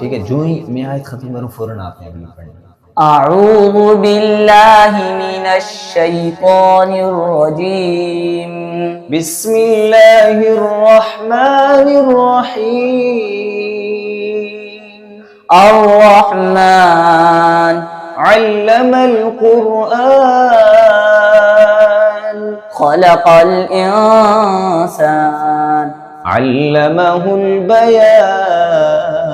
ठीक है, जो ही मैं आयत खत्म करूं फौरन आपने अगली पढ़नी। أعوذ بالله من الشيطان الرجيم बिस्मिल्लाहिर रहमानिर रहीम। الرحمن अल्लमल कुरआन خلق الإنسان अल्लमहुल बयान।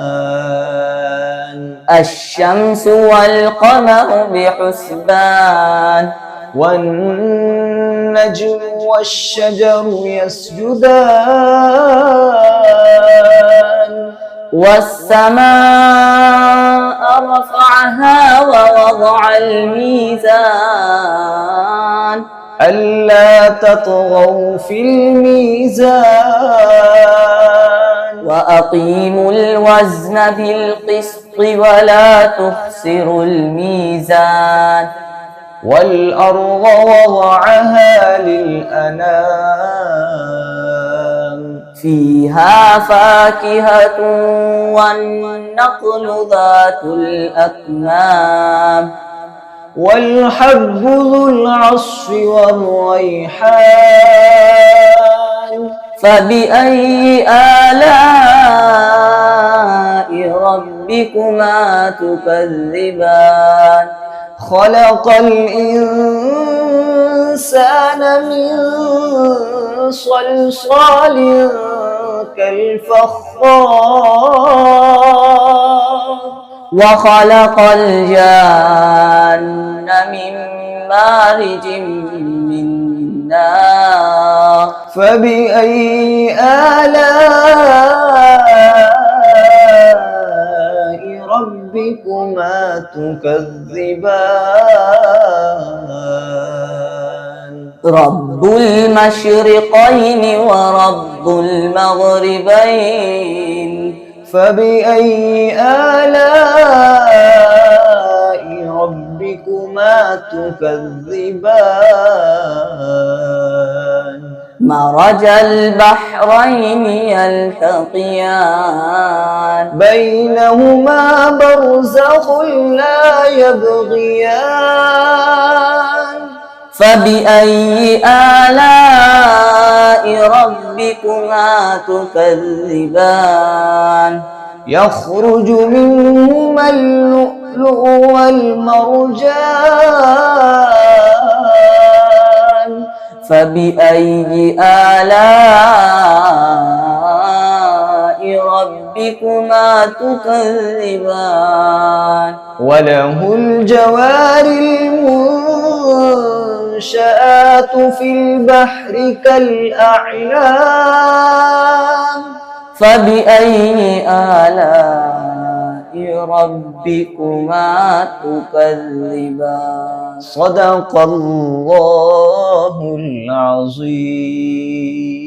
الشمس والقمر بحسبان والنجم والشجر يسجدان والسماء رفعها ووضع الميزان ألا تطغوا في الميزان وأقيموا الوزن بالقسط ولا تخسروا الميزان والأرض وضعها للأنام فيها فاكهة والنخل ذات الأكمام والحب ذو العصف والريحان فبأي آلاء ربكما تكذبان خلق الإنسان من صلصال كالفخار وخلق الجان من مارج من نار فبأي آلاء ربكما تكذبان رب المشرقين ورب المغربين فبأي آلاء ربكما تكذبان مرج البحرين يلتقيان بينهما برزخ لا يبغيان فبأي آلاء ربكما تكذبان يخرج منهما اللؤلؤ والمرجان فبأي آلاء ربكما تكذبان وله الجوار المنشآت في البحر كالأعلام فبأي آلاء ربكما تكذبان صدق الله العظيم.